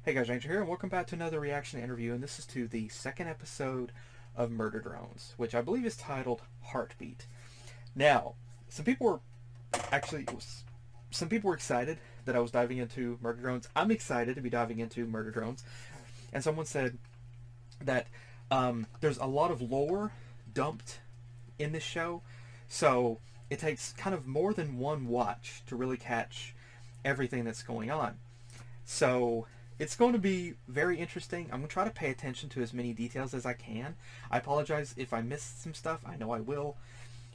Hey guys, Ranger here, and welcome back to another reaction interview, and this is to the second episode of Murder Drones, which I believe is titled Heartbeat. Now, some people were excited that I was diving into Murder Drones. I'm excited to be diving into Murder Drones, and someone said that there's a lot of lore dumped in this show, so it takes kind of more than one watch to really catch everything that's going on. So it's going to be very interesting. I'm going to try to pay attention to as many details as I can. I apologize if I missed some stuff. I know I will.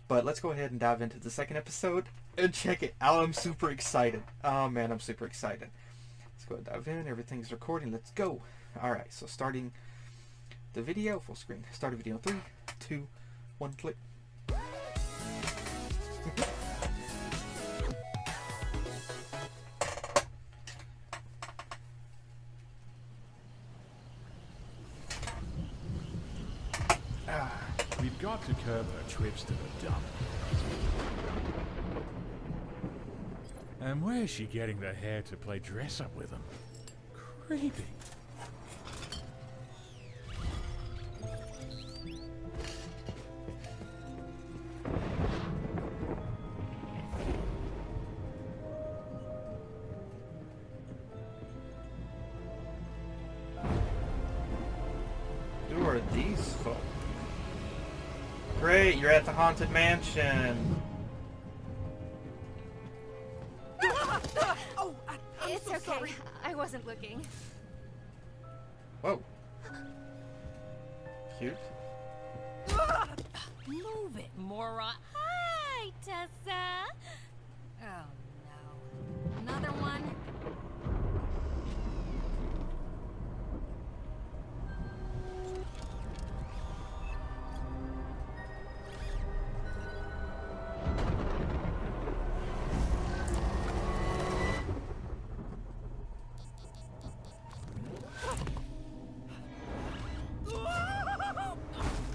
But let's go ahead and dive into the second episode and check it out. I'm super excited. Oh man, I'm super excited. Let's go ahead and dive in. Everything's recording. Let's go. Alright, so starting the video, full screen. Start a video in 3, 2, 1, click. We've got to curb her trips to the dump. And where's she getting the hair to play dress up with them? Creepy. Who are these folks? Great, you're at the Haunted Mansion. Oh, I'm It's so okay. sorry. I wasn't looking. Whoa. Cute. Move it, moron. Hi, Tessa. Oh no. Another one?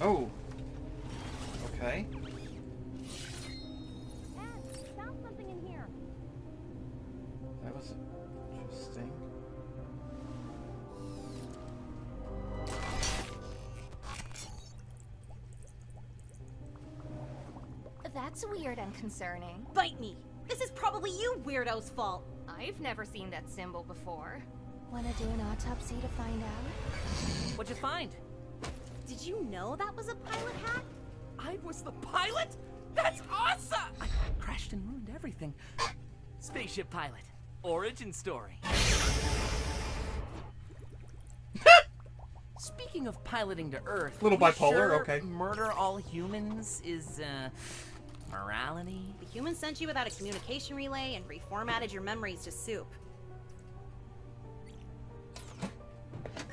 Oh. Okay. Found something in here. That was interesting. That's weird and concerning. Bite me. This is probably you weirdo's fault. I've never seen that symbol before. Wanna do an autopsy to find out? What'd you find? Did you know that was a pilot hat? I was the pilot? That's awesome! I crashed and ruined everything. Spaceship pilot. Origin story. Speaking of piloting to Earth, Little you bipolar, sure okay. Murder all humans is morality. The humans sent you without a communication relay and reformatted your memories to soup.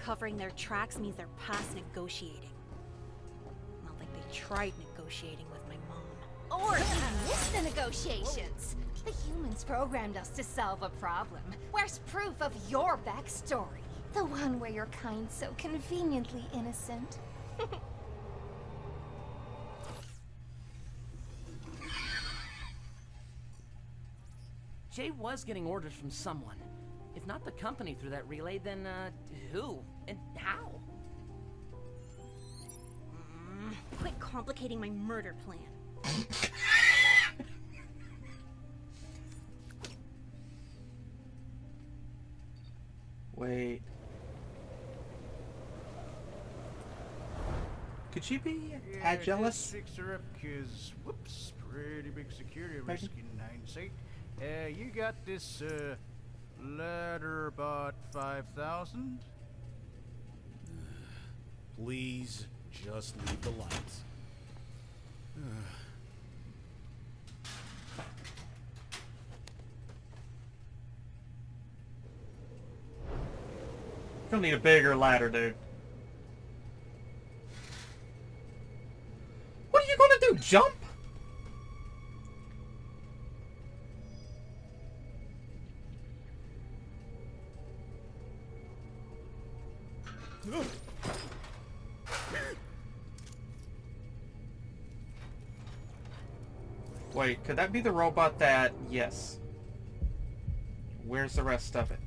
Covering their tracks means they're past negotiating. Not like they tried negotiating with my mom. Or you missed the negotiations. The humans programmed us to solve a problem. Where's proof of your backstory? The one where your kind's so conveniently innocent. Jay was getting orders from someone. If not the company through that relay, then who? And how? Quit complicating my murder plan. Wait. Could she be jealous? Just fix her up, cause whoops, pretty big security Megan? risk in hindsight. You got this ladder about 5,000? Please, just leave the lights. You'll need a bigger ladder, dude. What are you gonna do? Jump? Wait, could that be the robot that... Yes. Where's the rest of it?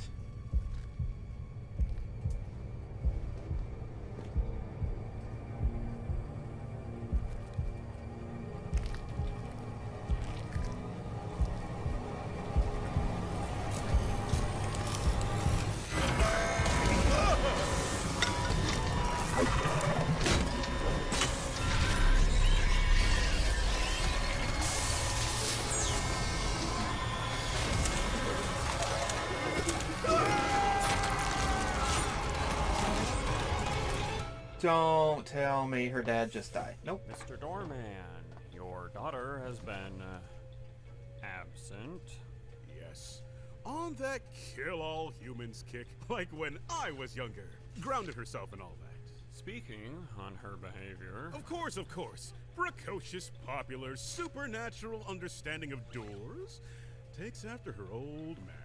Don't tell me her dad just died. Nope. Mr. Doorman, your daughter has been absent. Yes. On that kill all humans kick, like when I was younger. Grounded herself and all that. Speaking on her behavior. Of course. Precocious, popular, supernatural understanding of doors. Takes after her old man.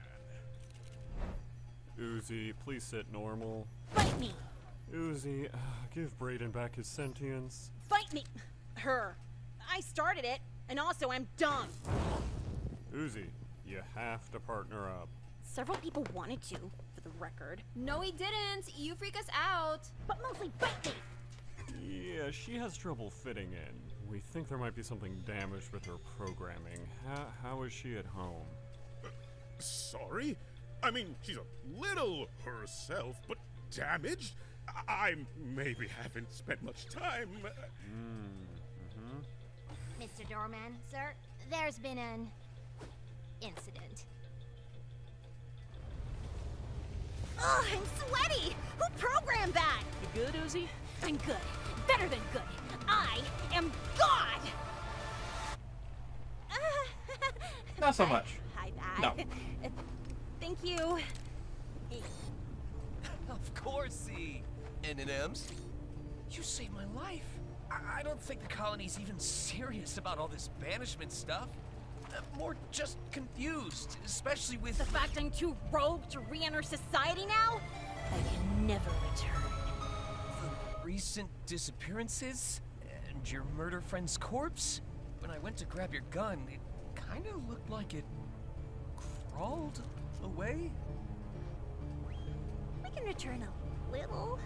Uzi, please sit normal. Fight me! Uzi, give Brayden back his sentience. Fight me! Her. I started it, and also I'm dumb. Uzi, you have to partner up. Several people wanted to, for the record. No, he didn't. You freak us out. But mostly bite me! Yeah, she has trouble fitting in. We think there might be something damaged with her programming. How is she at home? Sorry? I mean, she's a little herself, but damaged? I maybe haven't spent much time. Mr. Doorman, sir, there's been an incident. Ugh, I'm sweaty! Who programmed that? You good, Uzi? I'm good. Better than good. I am God! Not so much. Hi, Dad. No. Thank you. Of course, M&Ms. You saved my life. I don't think the colony's even serious about all this banishment stuff. More just confused, especially with The fact I'm too rogue to re-enter society now? I can never return. the recent disappearances and your murder friend's corpse. When I went to grab your gun, it kind of looked like it crawled away. I can return a little.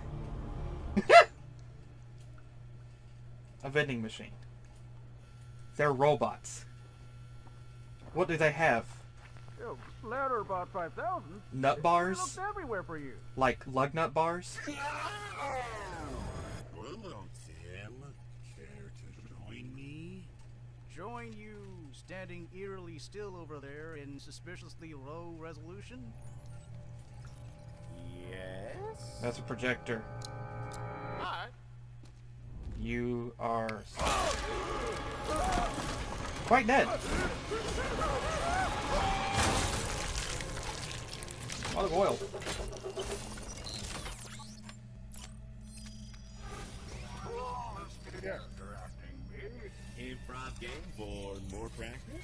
A vending machine. They're robots. What do they have? Ladder about 5,000. Nut bars? Everywhere for you. Like lug nut bars? Hello, Tim. Care to join me? Join you standing eerily still over there in suspiciously low resolution? Yes? That's a projector. Hi. You are quite dead. A lot of oil. Improv game for more practice?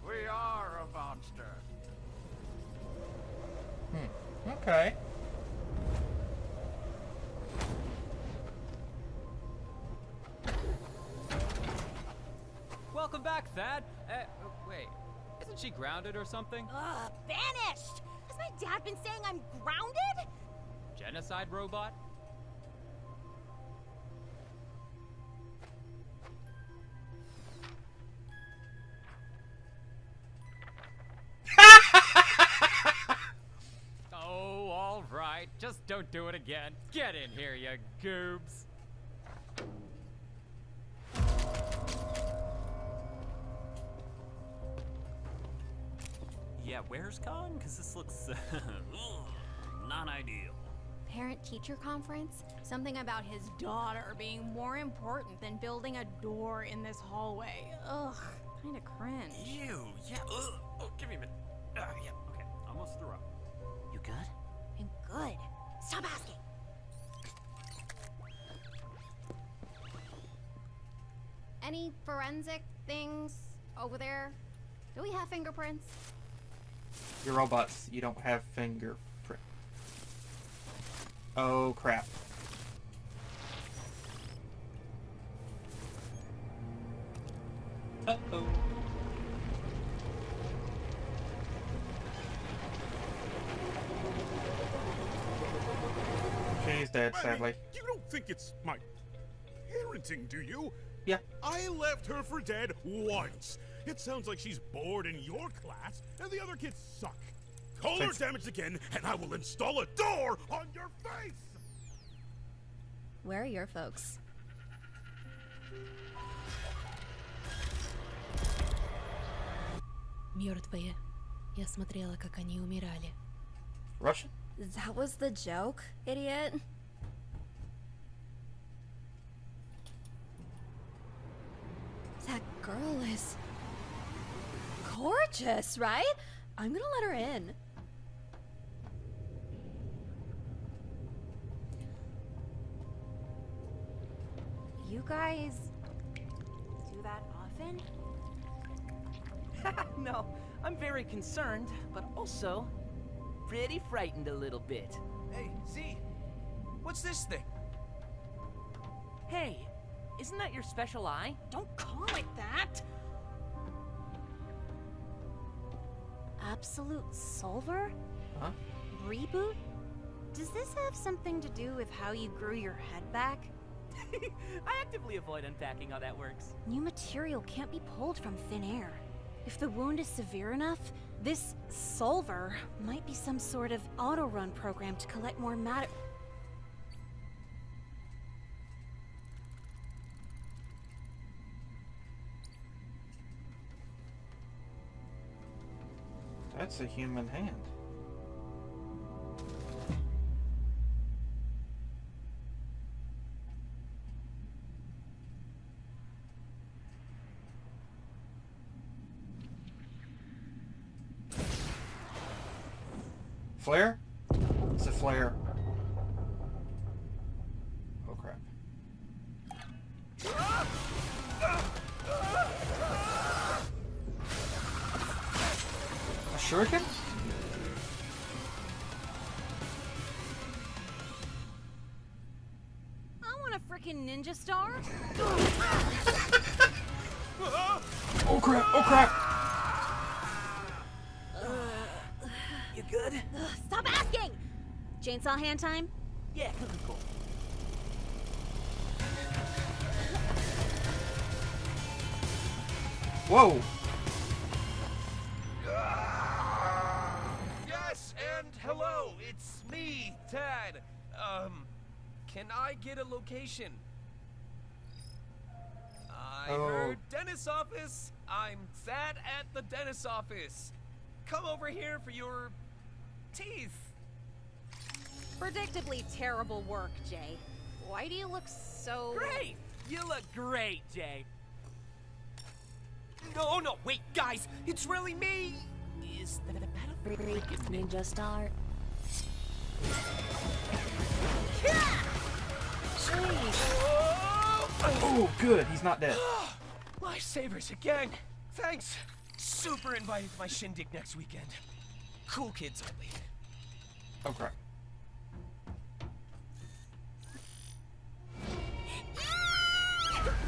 We are a monster. Okay. Welcome back, Thad. Wait, isn't she grounded or something? Ugh, vanished! Has my dad been saying I'm grounded? Genocide robot? Oh, all right. Just don't do it again. Get in here, you goobs. Yeah, where's Khan? Because this looks not ideal. Parent-teacher conference? Something about his daughter being more important than building a door in this hallway. Ugh, kinda cringe. Ew, yeah, ugh. Oh, give me a minute. Yeah, okay, almost threw up. You good? I'm good. Stop asking. Any forensic things over there? Do we have fingerprints? You're robots. You don't have fingerprint. Oh crap. Uh-oh. She's dead, sadly. You don't think it's my parenting, do you? Yeah. I left her for dead once. It sounds like she's bored in your class, and the other kids suck. Call her damaged again, and I will install a door on your face! Where are your folks? Мертвые. Я смотрела, как они умирали. Russian? That was the joke, idiot? girl is gorgeous, right? I'm gonna let her in. You guys do that often? No, I'm very concerned, but also pretty frightened a little bit. Hey, Z, what's this thing? Hey, isn't that your special eye? Don't call it that! Absolute Solver? Huh? Reboot? Does this have something to do with how you grew your head back? I actively avoid unpacking how that works. New material can't be pulled from thin air. If the wound is severe enough, this Solver might be some sort of auto-run program to collect more matter. That's a human hand. Flare? It's a flare. Oh crap. A shuriken? I want a frickin' ninja star. Oh crap! Oh crap! You good? Stop asking! Chainsaw hand time? Yeah, cool. Whoa! Yes, and hello, it's me, Tad. Can I get a location? I heard dentist's office. I'm Thad at the dentist's office. Come over here for your teeth. Predictably terrible work, Jay. Why do you look so... Great! You look great, Jay. No, wait, guys, it's really me. Is that a battle? Ninja star. Oh, good. He's not dead. Lifesavers again. Thanks. Super invited to my shindig next weekend. Cool kids only. Oh crap.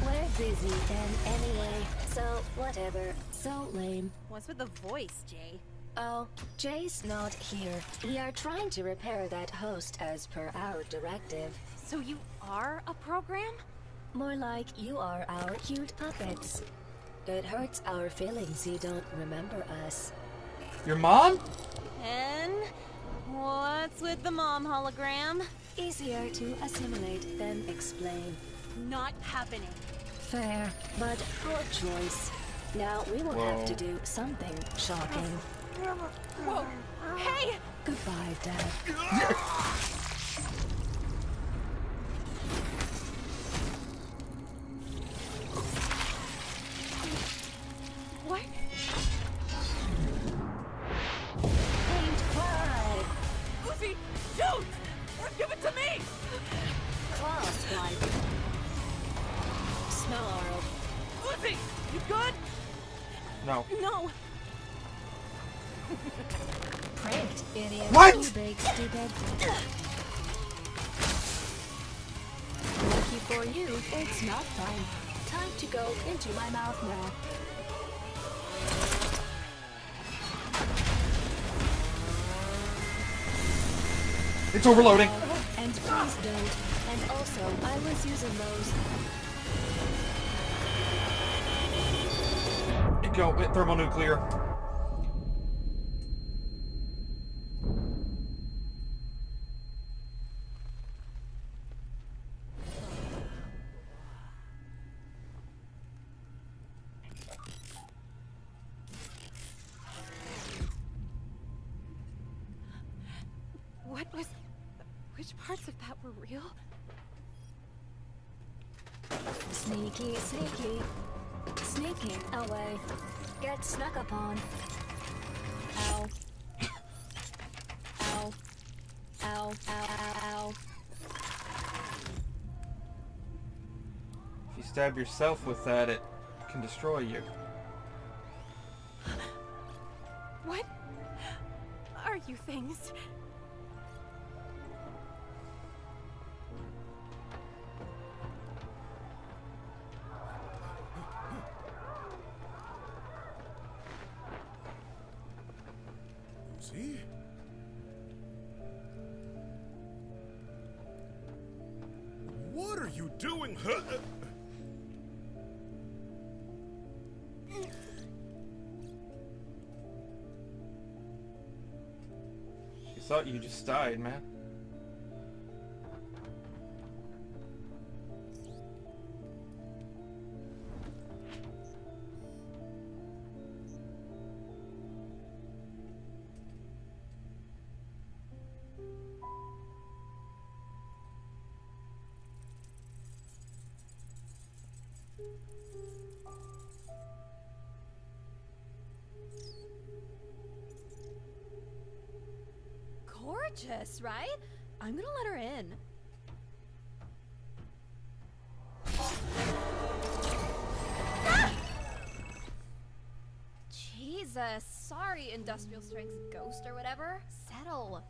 We're busy then anyway, so whatever. So lame. What's with the voice, Jay? Oh, Jay's not here. We are trying to repair that host as per our directive. So you are a program? More like you are our cute puppets. It hurts our feelings you don't remember us. Your mom? And what's with the mom hologram? Easier to assimilate than explain. Not happening. Fair, but poor choice. Now we will have to do something shocking. Whoa! Hey! Goodbye, Dad. What? Paint pride. Uzi, shoot! Or give it to me! Claw swipe. Snarl. Uzi, you good? No. No! Pranked, idiot. What? You big stupid. Lucky for you, It's not fun. Time to go into my mouth now. It's overloading. And please don't. And also, I was using those. Go with thermonuclear. What was... Which parts of that were real? Sneaky, sneaky. Sneaking away. Get snuck upon. Ow. Ow. Ow, ow, ow, ow. If you stab yourself with that, it can destroy you. What are you things? See? What are you doing? Huh? You thought you just died, man. Gorgeous, right? I'm gonna let her in. Ah! Jesus, sorry, industrial strength ghost or whatever. Settle.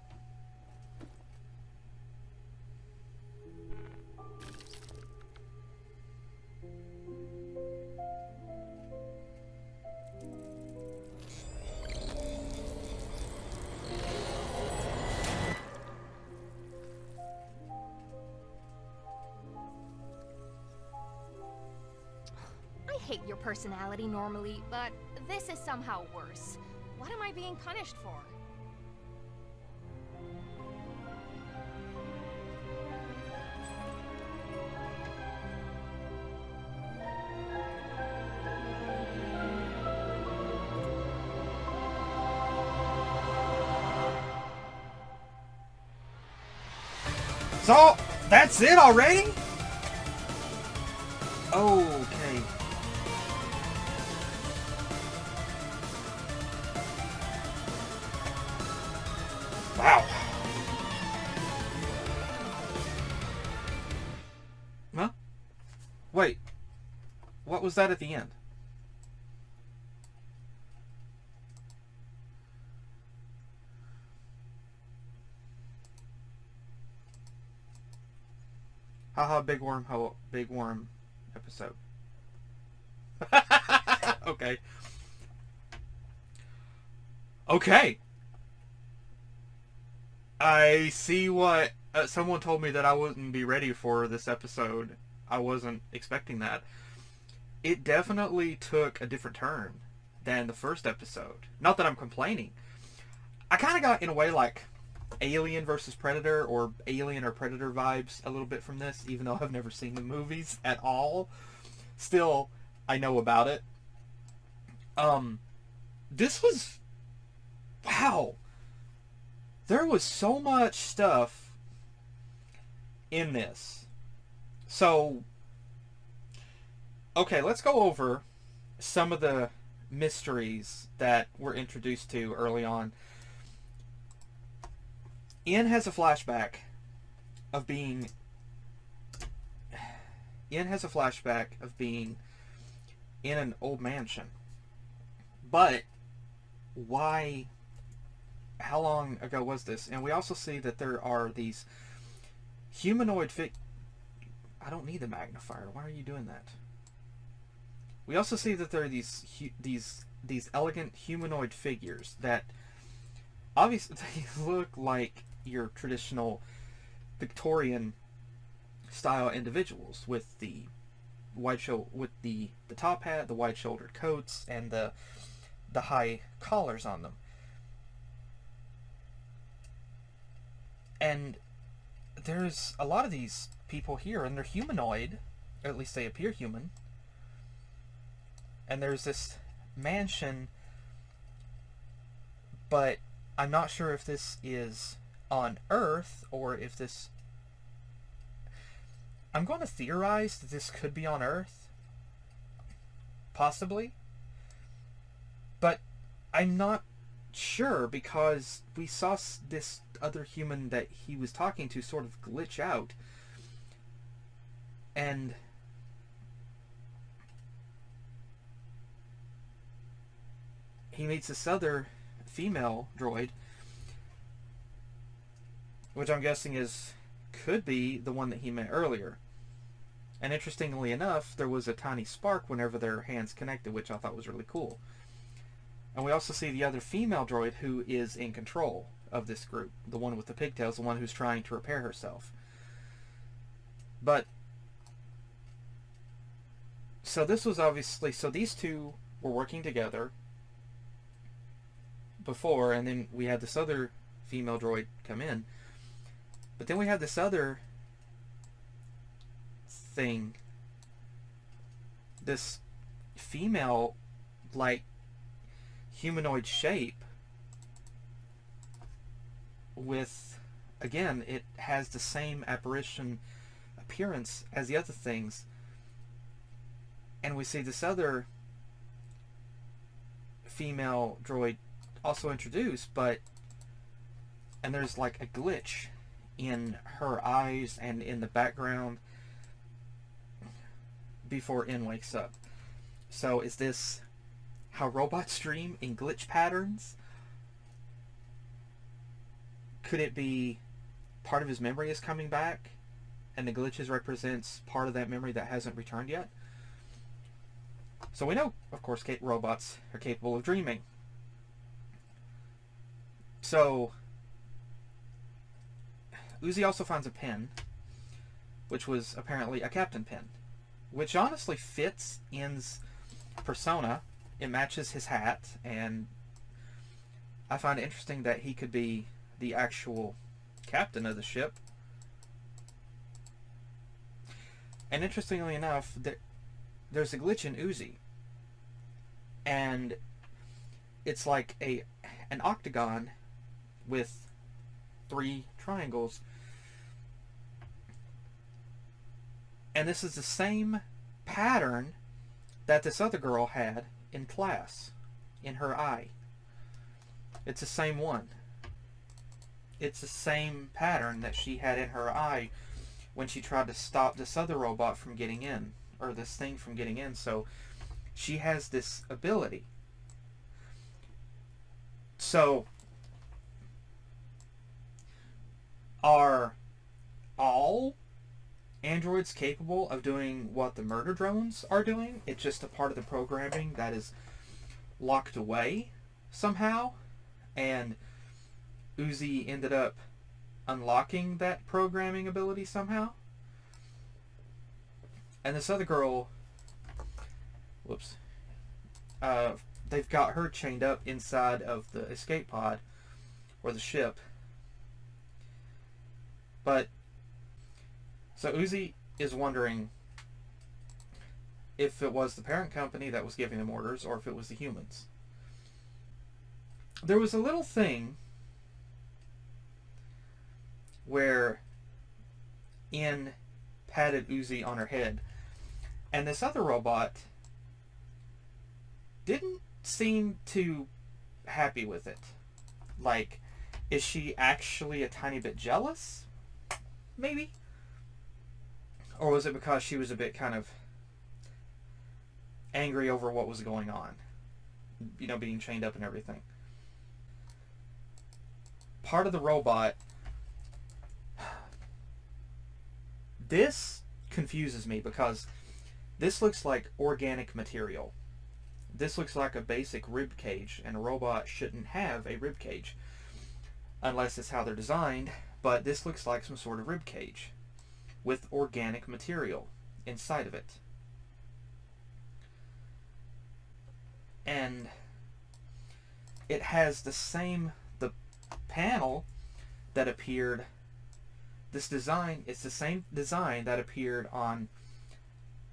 I hate your personality normally, but this is somehow worse. What am I being punished for? So, that's it already? Okay. Wow. Huh? Wait. What was that at the end? Haha, big worm episode. Okay. Okay. I see what someone told me that I wouldn't be ready for this episode. I wasn't expecting that. It definitely took a different turn than the first episode. Not that I'm complaining. I kind of got, in a way, like Alien versus Predator or Alien or Predator vibes a little bit from this, even though I've never seen the movies at all. Still, I know about it. This was... Wow. There was so much stuff in this. So, okay, let's go over some of the mysteries that we're introduced to early on. Ian has a flashback of being... Ian has a flashback of being in an old mansion. But why... How long ago was this? And we also see that there are these humanoid I don't need the magnifier. Why are you doing that? We also see that there are these elegant humanoid figures that obviously they look like your traditional Victorian style individuals with the the top hat, the wide-shouldered coats, and the high collars on them. And there's a lot of these people here, and they're humanoid, or at least they appear human. And there's this mansion, but I'm not sure if this is on Earth, or if this... I'm going to theorize that this could be on Earth, Possibly. But I'm not sure, because we saw this other human that he was talking to sort of glitch out. And he meets this other female droid, which I'm guessing could be the one that he met earlier. And interestingly enough, there was a tiny spark whenever their hands connected, which I thought was really cool. And we also see the other female droid who is in control of this group. The one with the pigtails, the one who's trying to repair herself. But, so this was obviously, so these two were working together before, and then we had this other female droid come in. But then we have this other thing, this female, like, humanoid shape with, again, it has the same apparition appearance as the other things. And we see this other female droid also introduced, and there's like a glitch in her eyes and in the background before In wakes up. So is this how robots dream, in glitch patterns? Could it be part of his memory is coming back and the glitches represents part of that memory that hasn't returned yet? So we know, of course, robots are capable of dreaming. So Uzi also finds a pen, which was apparently a captain pen, which honestly fits In's persona. It matches his hat, and I find it interesting that he could be the actual captain of the ship. And interestingly enough, there's a glitch in Uzi, and it's like an octagon with 3 triangles. And this is the same pattern that this other girl had in class, in her eye. It's the same one. It's the same pattern that she had in her eye when she tried to stop this other robot from getting in, or this thing from getting in. So she has this ability. So are all androids capable of doing what the murder drones are doing? It's just a part of the programming that is locked away somehow, and Uzi ended up unlocking that programming ability somehow. And this other girl, they've got her chained up inside of the escape pod, or the ship. But so Uzi is wondering if it was the parent company that was giving them orders, or if it was the humans. There was a little thing where In patted Uzi on her head, and this other robot didn't seem too happy with it. Like, is she actually a tiny bit jealous? Maybe? Or was it because she was a bit kind of angry over what was going on? You know, being chained up and everything. Part of the robot... This confuses me because this looks like organic material. This looks like a basic rib cage, and a robot shouldn't have a rib cage unless it's how they're designed, but this looks like some sort of rib cage with organic material inside of it. And it has the panel that appeared, this design, it's the same design that appeared on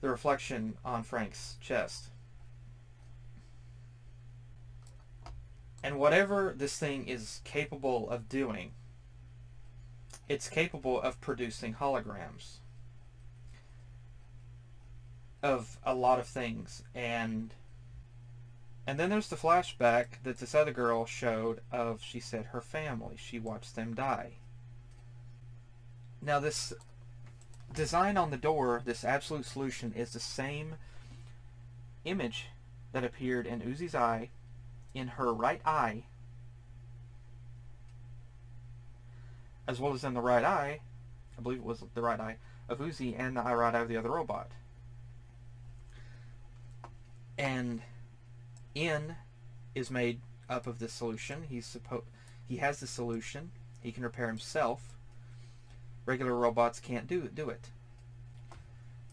the reflection on Frank's chest. And whatever this thing is capable of doing, it's capable of producing holograms. of a lot of things, and then there's the flashback that this other girl showed of, she said, her family. She watched them die. Now this design on the door, this absolute solution, is the same image that appeared in Uzi's eye, in her right eye, as well as in the right eye, I believe it was the right eye of Uzi, and the right eye of the other robot. And N is made up of this solution. He has the solution. He can repair himself. Regular robots can't do it.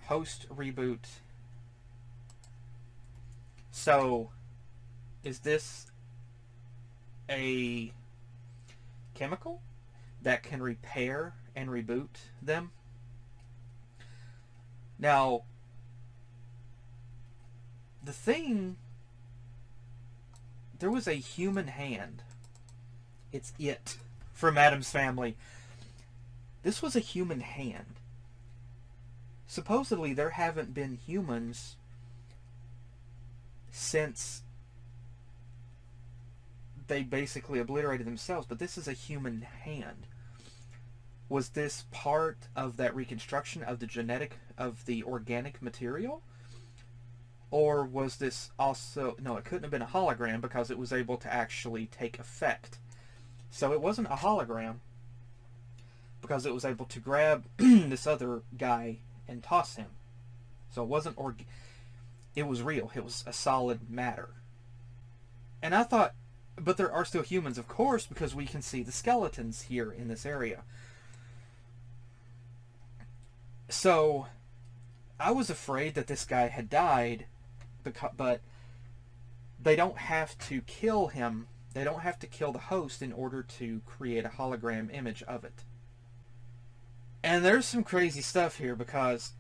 Host, reboot. So, is this a chemical that can repair and reboot them? Now, the thing, there was a human hand. It's it from Addams Family. This was a human hand. Supposedly there haven't been humans since they basically obliterated themselves, but this is a human hand. Was this part of that reconstruction of the organic material? Or was this also... No, it couldn't have been a hologram because it was able to actually take effect. So it wasn't a hologram because it was able to grab this other guy and toss him. So it wasn't... It was real. It was a solid matter. And I thought... But there are still humans, of course, because we can see the skeletons here in this area. So I was afraid that this guy had died, but they don't have to kill him. They don't have to kill the host in order to create a hologram image of it. And there's some crazy stuff here because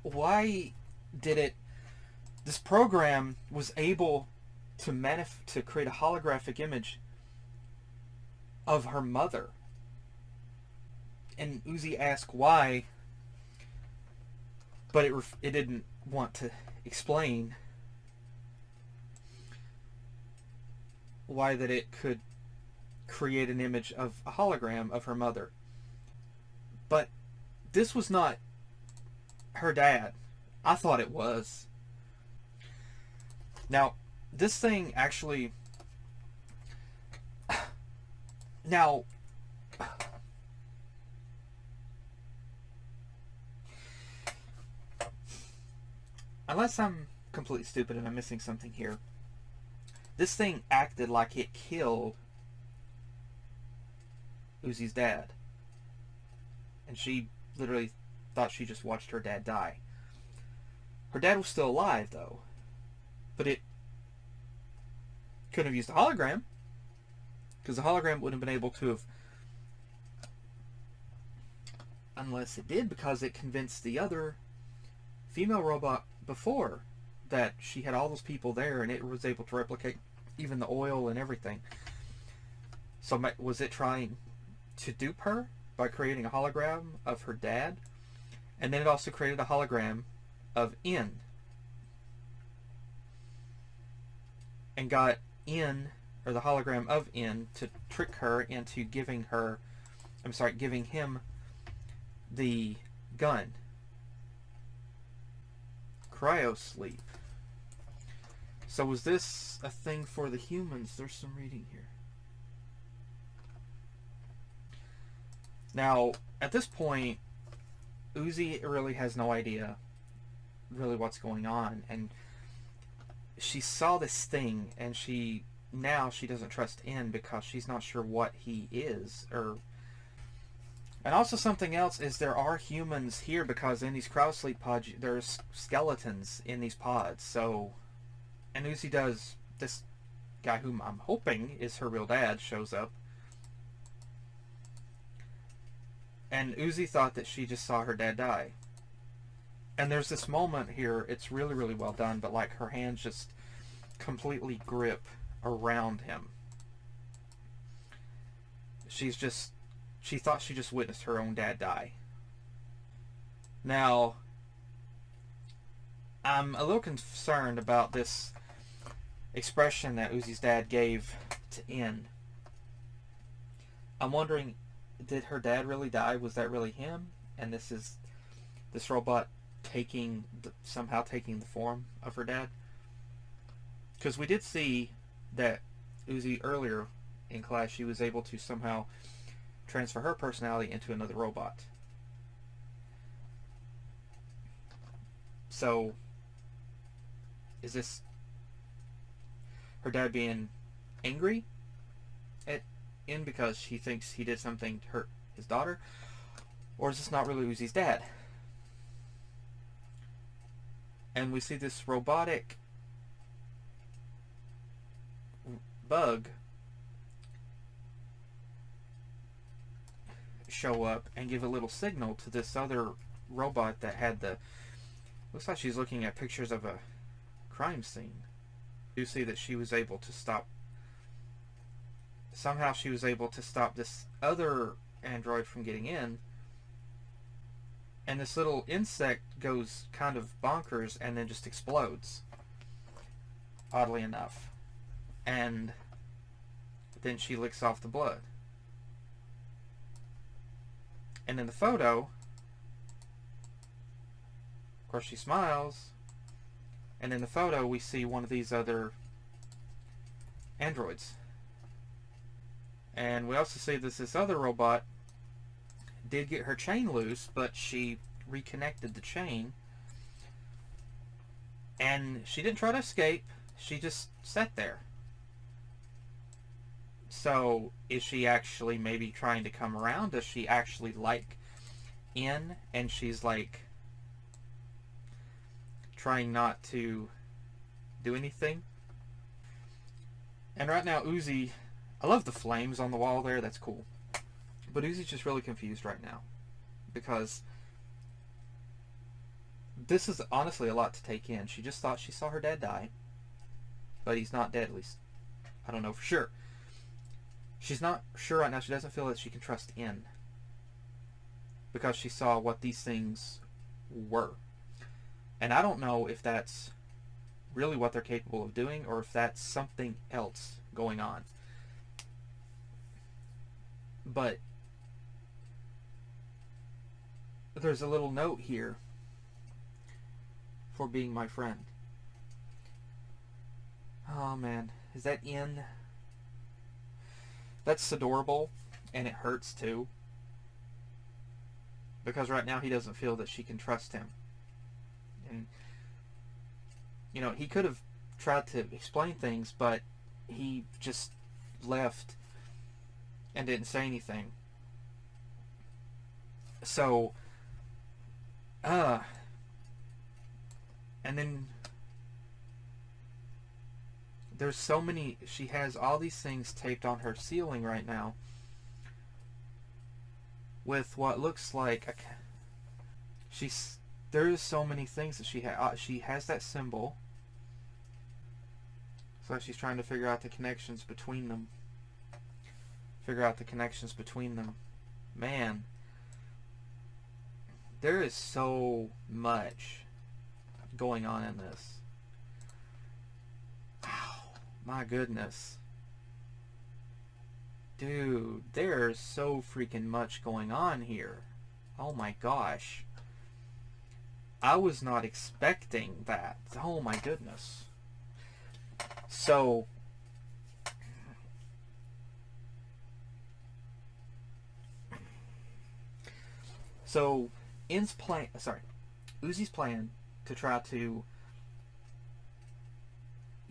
why did it... This program was able to create a holographic image of her mother. And Uzi asked why, but it didn't want to explain why that it could create an image of a hologram of her mother. But this was not her dad. I thought it was. Now, this thing actually... Now... Unless I'm completely stupid and I'm missing something here, this thing acted like it killed Uzi's dad. And she literally thought she just watched her dad die. Her dad was still alive, though. But it couldn't have used a hologram, because the hologram wouldn't have been able to have... Unless it did, because it convinced the other female robot before that she had all those people there and it was able to replicate even the oil and everything. So was it trying to dupe her by creating a hologram of her dad? And then it also created a hologram of N. And got N, or the hologram of N, to trick her into giving him the gun. Cryosleep. So was this a thing for the humans? There's some reading here. Now, at this point, Uzi really has no idea really what's going on, and she saw this thing, and now she doesn't trust N because she's not sure what he is, and also something else is there are humans here because in these cryosleep pods there's skeletons in these pods. So, and Uzi does, this guy whom I'm hoping is her real dad shows up. And Uzi thought that she just saw her dad die. And there's this moment here, it's really, really well done, but like her hands just completely grip around him. She thought she just witnessed her own dad die. Now, I'm a little concerned about this expression that Uzi's dad gave to N. I'm wondering, did her dad really die? Was that really him? And this is this robot somehow taking the form of her dad? Because we did see that Uzi earlier in class, she was able to somehow transfer her personality into another robot. So, is this her dad being angry at N because he thinks he did something to hurt his daughter? Or is this not really Uzi's dad? And we see this robotic bug show up and give a little signal to this other robot that had the... Looks like she's looking at pictures of a crime scene. You see that she was able to stop... Somehow she was able to stop this other android from getting in. And this little insect goes kind of bonkers and then just explodes. Oddly enough. And then she licks off the blood. And in the photo, of course she smiles, and in the photo we see one of these other androids. And we also see that this other robot did get her chain loose, but she reconnected the chain. And she didn't try to escape, she just sat there. So, is she actually maybe trying to come around? Does she actually like N, and she's like trying not to do anything? And right now Uzi, I love the flames on the wall there, that's cool. But Uzi's just really confused right now, because this is honestly a lot to take in. She just thought she saw her dad die, but he's not dead, at least I don't know for sure. She's not sure right now. She doesn't feel that she can trust N, because she saw what these things were. And I don't know if that's really what they're capable of doing, or if that's something else going on. But there's a little note here for being my friend. Oh man, is that N? That's adorable, and it hurts too. Because right now he doesn't feel that she can trust him. And, you know, he could have tried to explain things, but he just left and didn't say anything. So, and then there's so many, she has all these things taped on her ceiling right now with what looks like there's so many things that she has that symbol, so she's trying to figure out the connections between them. Man, there is so much going on in this. My goodness. Dude, there's so freaking much going on here. Oh my gosh. I was not expecting that. Oh my goodness. So, Uzi's plan to try to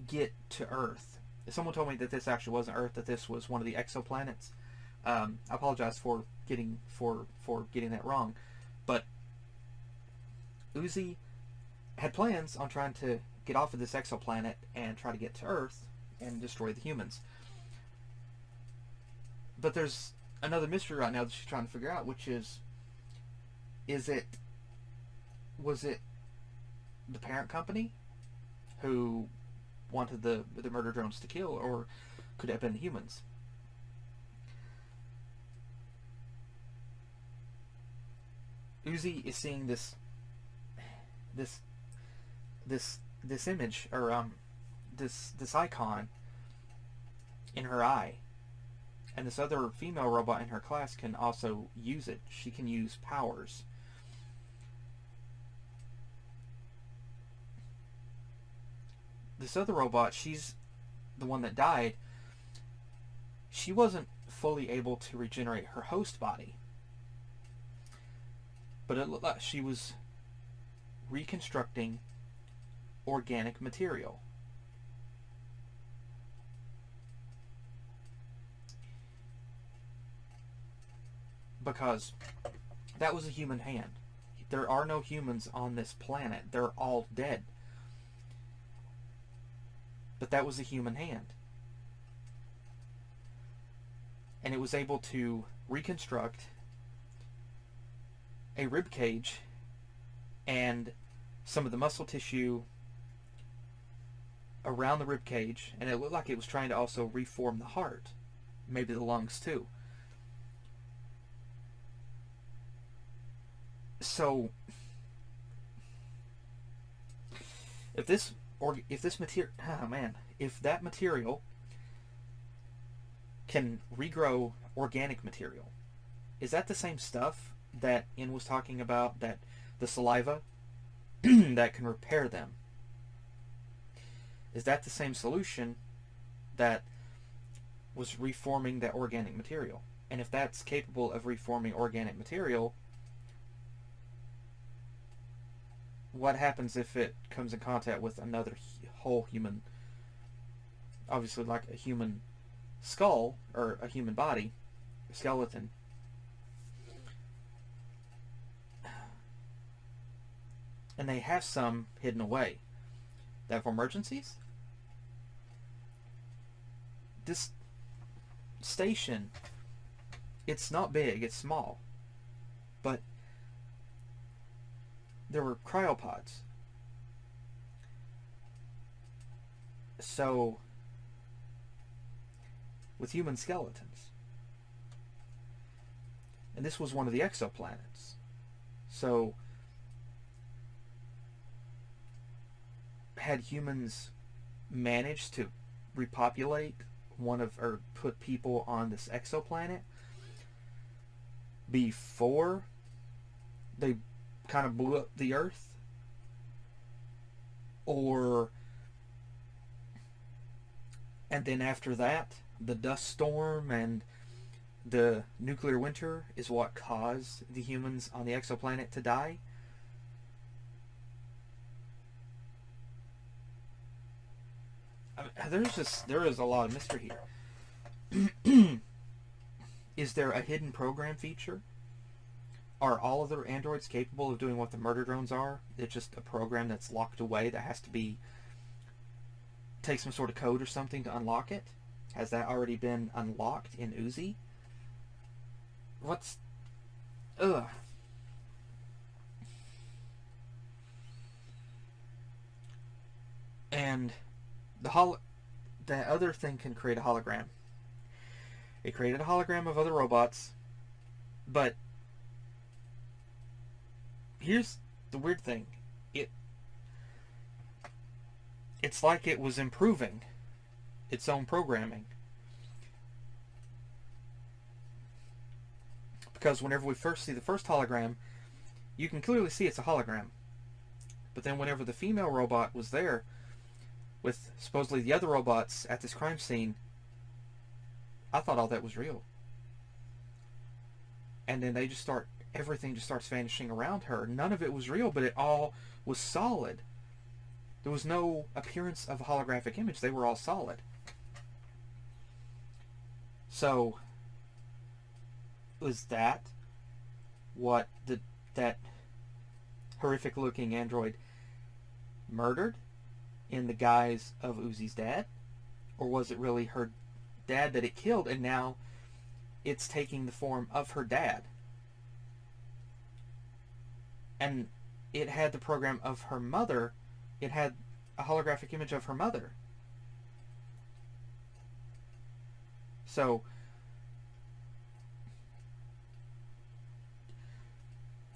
get to Earth. Someone told me that this actually wasn't Earth, that this was one of the exoplanets. I apologize for getting that wrong, but Uzi had plans on trying to get off of this exoplanet and try to get to Earth and destroy the humans. But there's another mystery right now that she's trying to figure out, which is was it the parent company who wanted the murder drones to kill, or could it have been the humans? Uzi is seeing this this image, or this icon in her eye, and this other female robot in her class can also use it. She can use powers. This other robot, she's the one that died. She wasn't fully able to regenerate her host body, but it looked like she was reconstructing organic material. Because that was a human hand. There are no humans on this planet. They're all dead. But that was a human hand. And it was able to reconstruct a rib cage and some of the muscle tissue around the rib cage, and it looked like it was trying to also reform the heart, maybe the lungs too. So if that material can regrow organic material, is that the same stuff that In was talking about, that the saliva that can repair them? Is that the same solution that was reforming that organic material? And if that's capable of reforming organic material, what happens if it comes in contact with another whole human, obviously like a human skull or a human body, a skeleton? And they have some hidden away that for emergencies. This station, it's not big, it's small, but there were cryopods. So, with human skeletons. And this was one of the exoplanets. So, had humans managed to repopulate or put people on this exoplanet before they kind of blew up the Earth? And then after that, the dust storm and the nuclear winter is what caused the humans on the exoplanet to die? There is a lot of mystery here. Is there a hidden program feature? Are all other androids capable of doing what the murder drones are? It's just a program that's locked away that has to take some sort of code or something to unlock it? Has that already been unlocked in Uzi? Ugh. And the other thing can create a hologram. It created a hologram of other robots, but here's the weird thing. It's like it was improving its own programming. Because whenever we first see the first hologram, you can clearly see it's a hologram. But then whenever the female robot was there, with supposedly the other robots at this crime scene, I thought all that was real. And then everything just starts vanishing around her. None of it was real, but it all was solid. There was no appearance of a holographic image. They were all solid. So, was that what that horrific looking android murdered in the guise of Uzi's dad? Or was it really her dad that it killed, and now it's taking the form of her dad? And it had the program of her mother. It had a holographic image of her mother. So,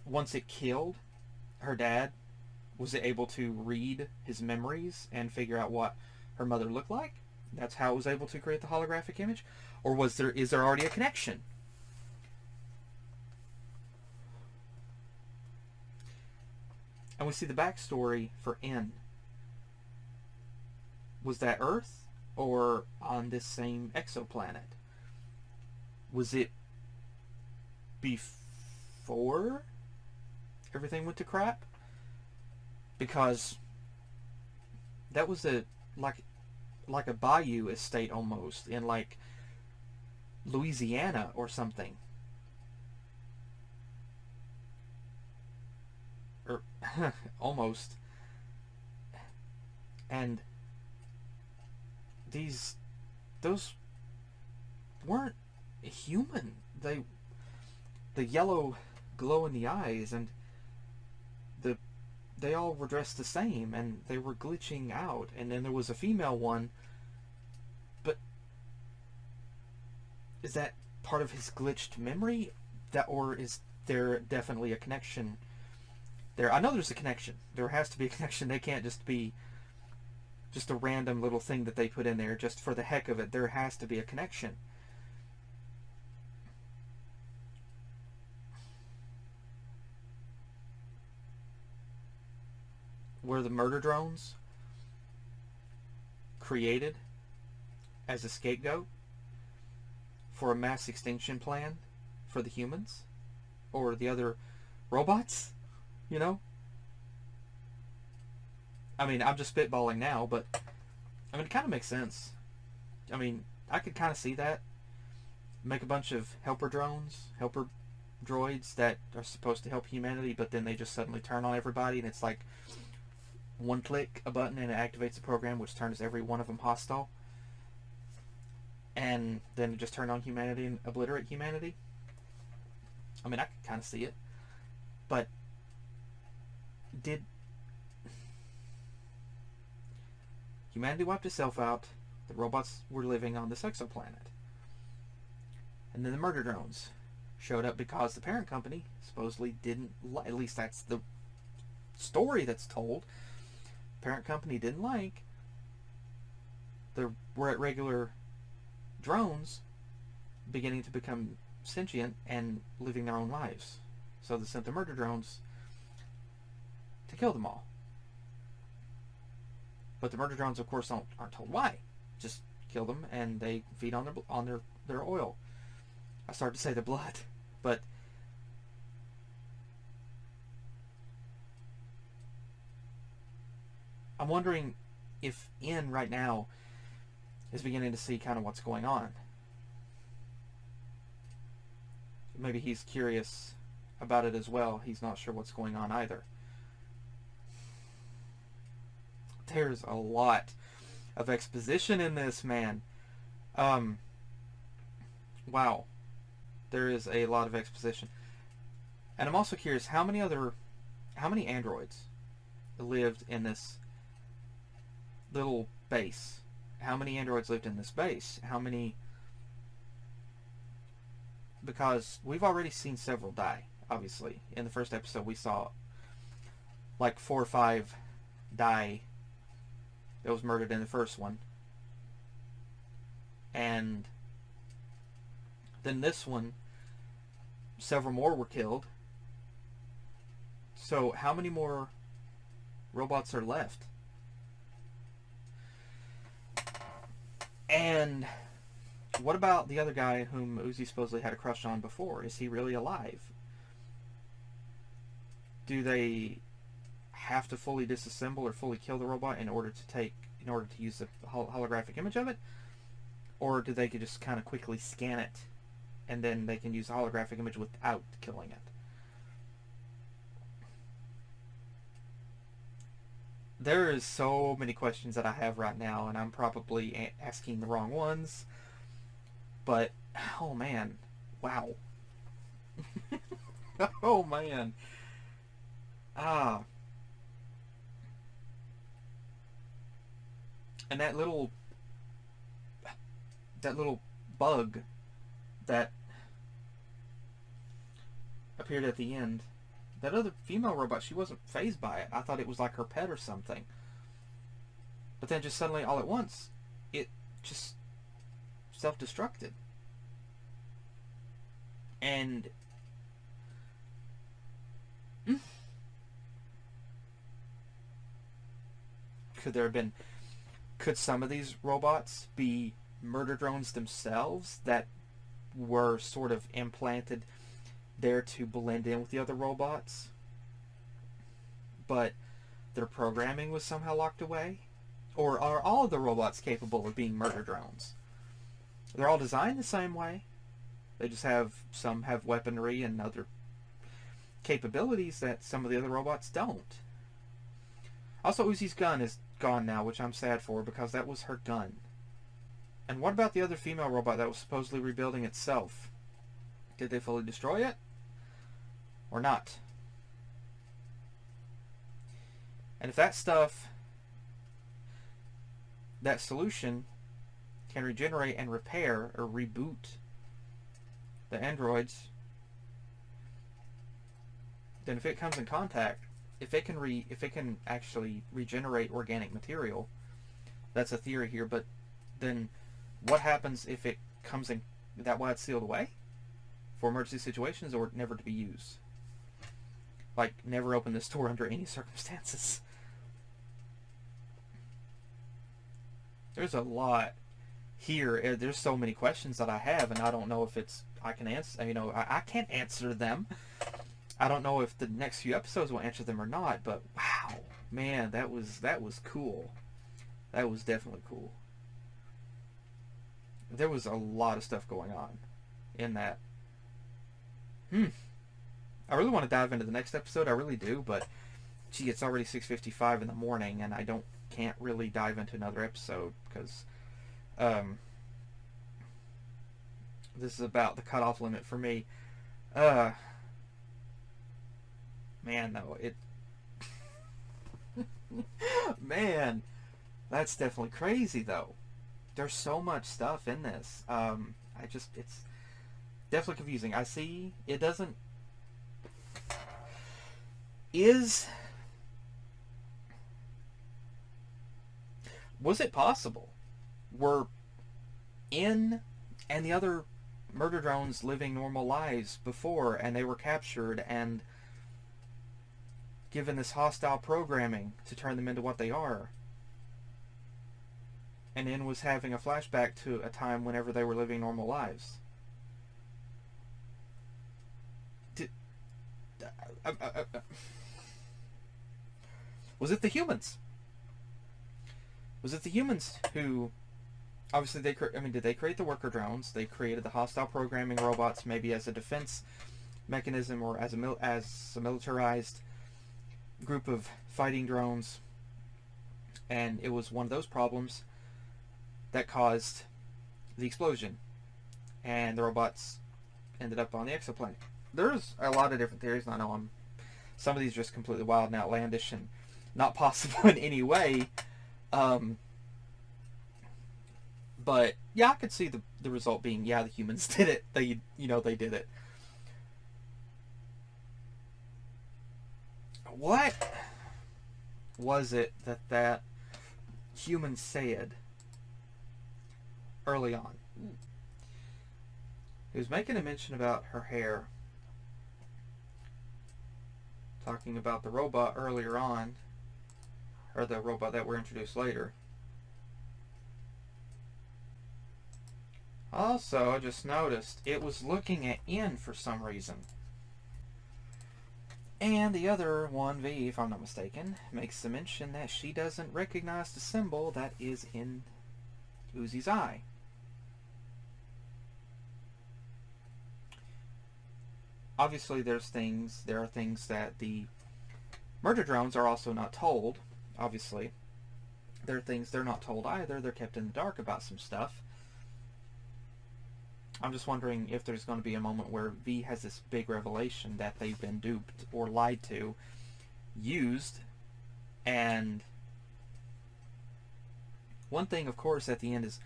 once it killed her dad, Was it able to read his memories and figure out what her mother looked like? That's how it was able to create the holographic image? Or is there already a connection? And we see the backstory for N. Was that Earth or on this same exoplanet? Was it before everything went to crap? Because that was like a bayou estate almost in like Louisiana or something. Or almost. And those weren't human. The yellow glow in the eyes, and they all were dressed the same, and they were glitching out. And then there was a female one, but is that part of his glitched memory? Or is there definitely a connection there? I know there's a connection. There has to be a connection. They can't just be just a random little thing that they put in there just for the heck of it. There has to be a connection. Were the murder drones created as a scapegoat for a mass extinction plan for the humans or the other robots? You know? I mean, I'm just spitballing now, but I mean, it kind of makes sense. I mean, I could kind of see that. Make a bunch of helper droids that are supposed to help humanity, but then they just suddenly turn on everybody, and it's like one click a button and it activates a program which turns every one of them hostile, and then it just turn on humanity and obliterate humanity. I mean, I could kind of see it, but did humanity wiped itself out? The robots were living on this exoplanet, and then the murder drones showed up because the parent company supposedly didn't at least that's the story that's told. Parent company didn't like the regular drones beginning to become sentient and living their own lives, so they sent the murder drones to kill them all. But the murder drones, of course, aren't told why. Just kill them, and they feed on their oil. I started to say their blood, but I'm wondering if N right now is beginning to see kind of what's going on. Maybe he's curious about it as well. He's not sure what's going on either. There's a lot of exposition in this, man. Wow. There is a lot of exposition. And I'm also curious, how many androids lived in this little base? How many androids lived in this base? How many? Because we've already seen several die, obviously. In the first episode, we saw like 4 or 5 die that was murdered in the first one. And then this one, several more were killed. So how many more robots are left? And what about the other guy whom Uzi supposedly had a crush on before? Is he really alive? Do they have to fully disassemble or fully kill the robot in order to use the holographic image of it? Or do they just kind of quickly scan it and then they can use the holographic image without killing it? There is so many questions that I have right now, and I'm probably asking the wrong ones. But, oh man, wow. Oh man. And that little bug that appeared at the end, that other female robot, she wasn't fazed by it. I thought it was like her pet or something. But then just suddenly, all at once, it just self-destructed. And could some of these robots be murder drones themselves that were sort of implanted there to blend in with the other robots, but their programming was somehow locked away? Or are all of the robots capable of being murder drones? They're all designed the same way. They just some have weaponry and other capabilities that some of the other robots don't. Also, Uzi's gun is gone now, which I'm sad for, because that was her gun. And what about the other female robot that was supposedly rebuilding itself? Did they fully destroy it? Or not? And if that stuff, that solution, can regenerate and repair or reboot the androids, then if it comes in contact, if it can actually regenerate organic material, that's a theory here, but then what happens if it comes in, that why it's sealed away for emergency situations, or never to be used? Like, never open this door under any circumstances. There's a lot here. There's so many questions that I have, and I don't know if I can answer. I can't answer them. I don't know if the next few episodes will answer them or not. But wow, man, that was cool. That was definitely cool. There was a lot of stuff going on in that. I really want to dive into the next episode. I really do, but gee, it's already 6:55 in the morning, and I can't really dive into another episode because this is about the cutoff limit for me. Man, though, man, that's definitely crazy, though. There's so much stuff in this. It's definitely confusing. I see it doesn't. Was it possible? Were and the other murder drones living normal lives before, and they were captured and given this hostile programming to turn them into what they are? And N was having a flashback to a time whenever they were living normal lives. Was it the humans? Was it the humans who, obviously did they create the worker drones? They created the hostile programming robots, maybe as a defense mechanism or as a militarized group of fighting drones, and it was one of those problems that caused the explosion, and the robots ended up on the exoplanet. There's a lot of different theories, and I know some of these are just completely wild and outlandish and not possible in any way. But yeah, I could see the result being, yeah, the humans did it. They did it. What was it that human said early on? He was making a mention about her hair, talking about the robot earlier on, or the robot that were introduced later. Also, I just noticed it was looking at N for some reason. And the other one, V, if I'm not mistaken, makes the mention that she doesn't recognize the symbol that is in Uzi's eye. Obviously, there are things that the murder drones are also not told. Obviously, there are things they're not told either. They're kept in the dark about some stuff. I'm just wondering if there's going to be a moment where V has this big revelation that they've been duped or lied to, used, and one thing, of course, at the end is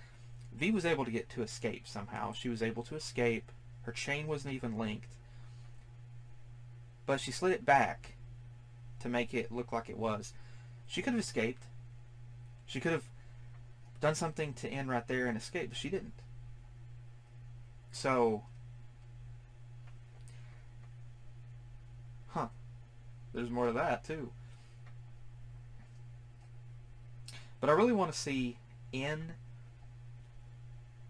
V was able to escape somehow. She was able to escape. Her chain wasn't even linked. but she slid it back to make it look like it was. She could have escaped. She could have done something to end right there and escape, but she didn't. So, there's more to that too. But I really want to see En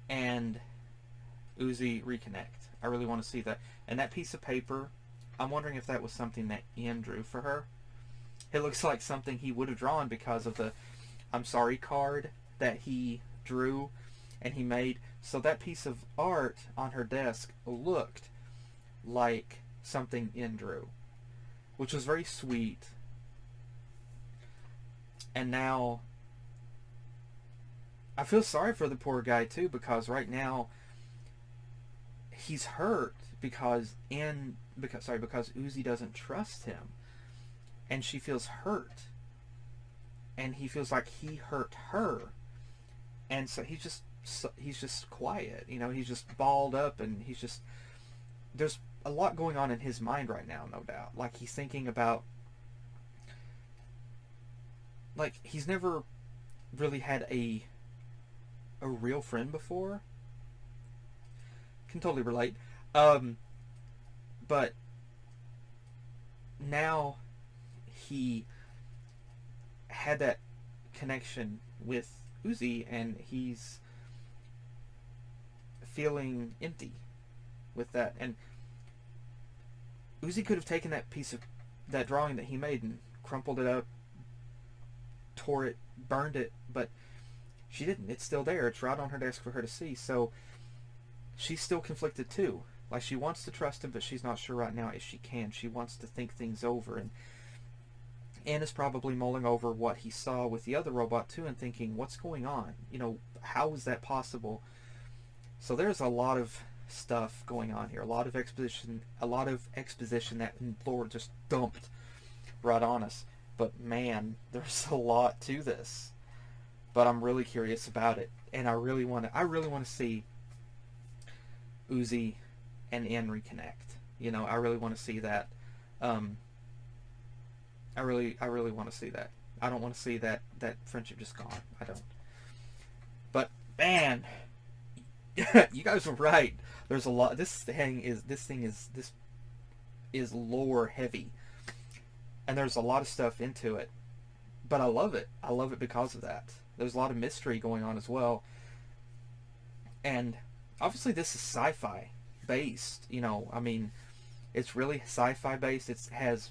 and Uzi reconnect. I really want to see that. And that piece of paper, I'm wondering if that was something that En drew for her. It looks like something he would have drawn because of the I'm sorry card that he drew and he made. So that piece of art on her desk looked like something En drew, which was very sweet. And now I feel sorry for the poor guy too, because right now he's hurt because Uzi doesn't trust him, and she feels hurt, and he feels like he hurt her, and so he's just quiet, you know, he's just balled up, and there's a lot going on in his mind right now, no doubt. Like, he's thinking about, like, he's never really had a real friend before. Can totally relate. But now he had that connection with Uzi, and he's feeling empty with that. And Uzi could have taken that piece of that drawing that he made and crumpled it up, tore it, burned it, but she didn't. It's still there. It's right on her desk for her to see. So she's still conflicted too. Like, she wants to trust him, but she's not sure right now if she can. She wants to think things over. And En is probably mulling over what he saw with the other robot too, and thinking, what's going on? You know, how is that possible? So there's a lot of stuff going on here. A lot of exposition that Lord just dumped right on us. But man, there's a lot to this. But I'm really curious about it, and I really want to see Uzi and En reconnect. You know, I really want to see that. I really want to see that. I don't want to see that friendship just gone. I don't. But man, you guys were right. There's a lot. This thing is lore heavy, and there's a lot of stuff into it. But I love it. I love it because of that. There's a lot of mystery going on as well. And obviously this is sci-fi based, you know, I mean, it's really sci-fi based. It has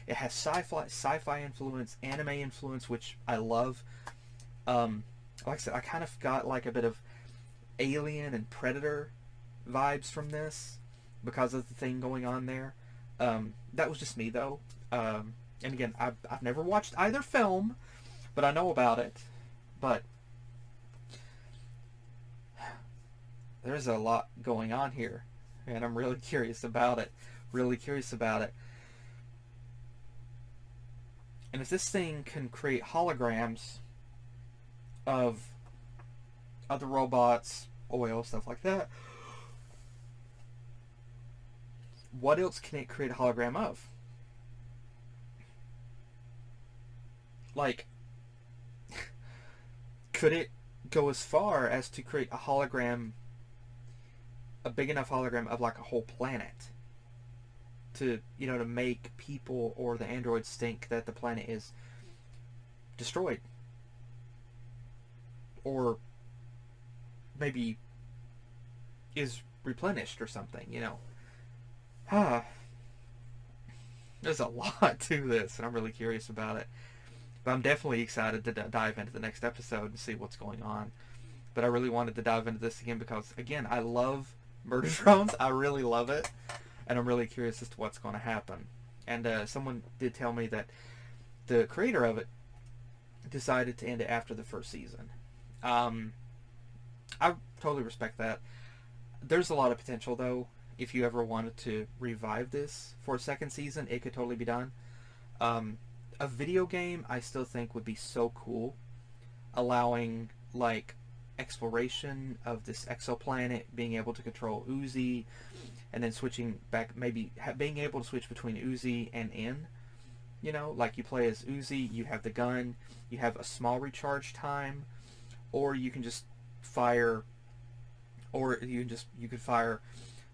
sci-fi influence, anime influence, which I love. Like I said, I kind of got like a bit of Alien and Predator vibes from this because of the thing going on there. That was just me though. And again, I've never watched either film, but I know about it. But there's a lot going on here, and I'm really curious about it. And if this thing can create holograms of other robots, oil, stuff like that, what else can it create a hologram of? Like, could it go as far as to create a hologram, a big enough hologram of like a whole planet, to, you know, to make people or the androids think that the planet is destroyed, or maybe is replenished or something, you know? There's a lot to this, and I'm really curious about it. But I'm definitely excited to dive into the next episode and see what's going on. But I really wanted to dive into this again because, again, I love Murder Drones. I really love it. And I'm really curious as to what's going to happen. And someone did tell me that the creator of it decided to end it after the first season. I totally respect that. There's a lot of potential, though. If you ever wanted to revive this for a second season, it could totally be done. A video game, I still think, would be so cool, allowing like exploration of this exoplanet, being able to control Uzi, and then switching back, maybe being able to switch between Uzi and N. You know, like you play as Uzi, you have the gun, you have a small recharge time, or you can just fire, or you could fire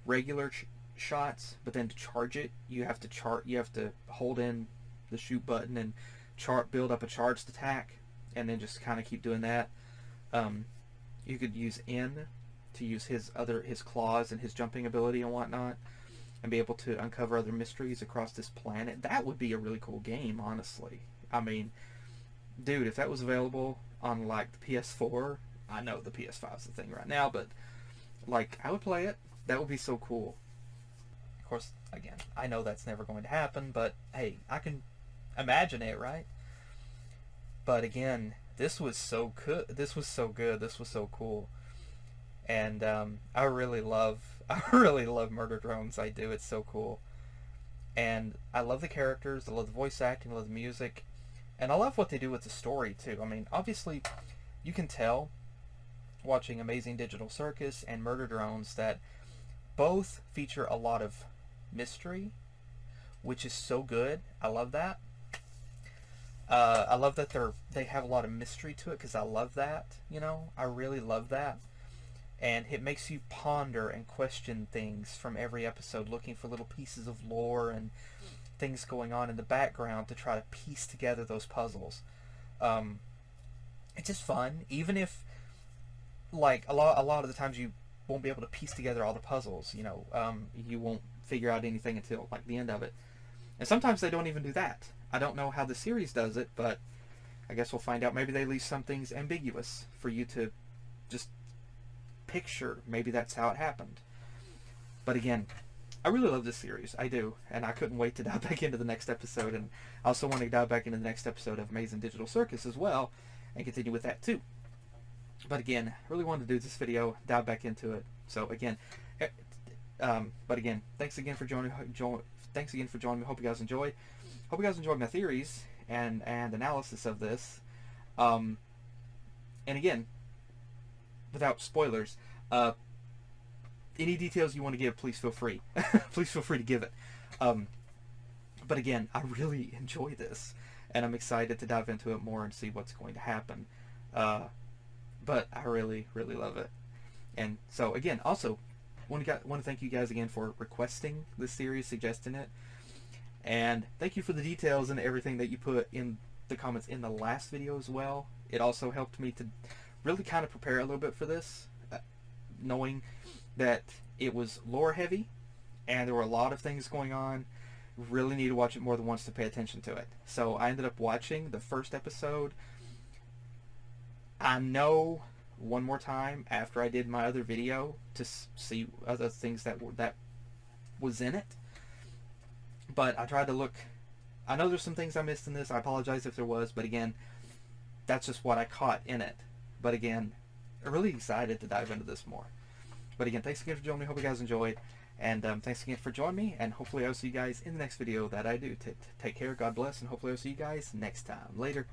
regular shots, but then to charge it, you have to hold in the shoot button and build up a charged attack, and then just kind of keep doing that. You could use N to use his claws and his jumping ability and whatnot, and be able to uncover other mysteries across this planet. That would be a really cool game, honestly. I mean, dude, if that was available on like the PS4, I know the PS5 is the thing right now, but like I would play it. That would be so cool. Of course, again, I know that's never going to happen, but hey, I can imagine it, right? But again, this was so good. This was so good. This was so cool. And I really love Murder Drones. I do. It's so cool. And I love the characters. I love the voice acting. I love the music. And I love what they do with the story, too. I mean, obviously, you can tell, watching Amazing Digital Circus and Murder Drones, that both feature a lot of mystery, which is so good. I love that. I love that they have a lot of mystery to it, because I love that. You know, I really love that. And it makes you ponder and question things from every episode, looking for little pieces of lore and things going on in the background to try to piece together those puzzles. It's just fun, even if, like, a lot of the times you won't be able to piece together all the puzzles. You know, you won't figure out anything until like the end of it. And sometimes they don't even do that. I don't know how the series does it, but I guess we'll find out. Maybe they leave some things ambiguous for you to just picture. Maybe that's how it happened. But again, I really love this series. I do. And I couldn't wait to dive back into the next episode. And I also want to dive back into the next episode of Amazing Digital Circus as well, and continue with that too. But again, I really wanted to do this video, dive back into it. So again, but again, thanks again for joining me. Hope you guys enjoyed. Hope you guys enjoyed my theories and analysis of this. And again, without spoilers, any details you want to give, please feel free. Please feel free to give it. But again, I really enjoy this, and I'm excited to dive into it more and see what's going to happen. But I really, really love it. And so again, also want to thank you guys again for requesting this series, suggesting it, and thank you for the details and everything that you put in the comments in the last video as well. It also helped me to really kind of prepare a little bit for this, knowing that it was lore heavy and there were a lot of things going on. Really need to watch it more than once to pay attention to it. So I ended up watching the first episode, I know, one more time after I did my other video to see other things that was in it. But I tried to look. I know there's some things I missed in this. I apologize if there was, but again, that's just what I caught in it. But again, I'm really excited to dive into this more. But again, thanks again for joining me. Hope you guys enjoyed. And thanks again for joining me. And hopefully I'll see you guys in the next video that I do. Take care, God bless, and hopefully I'll see you guys next time. Later.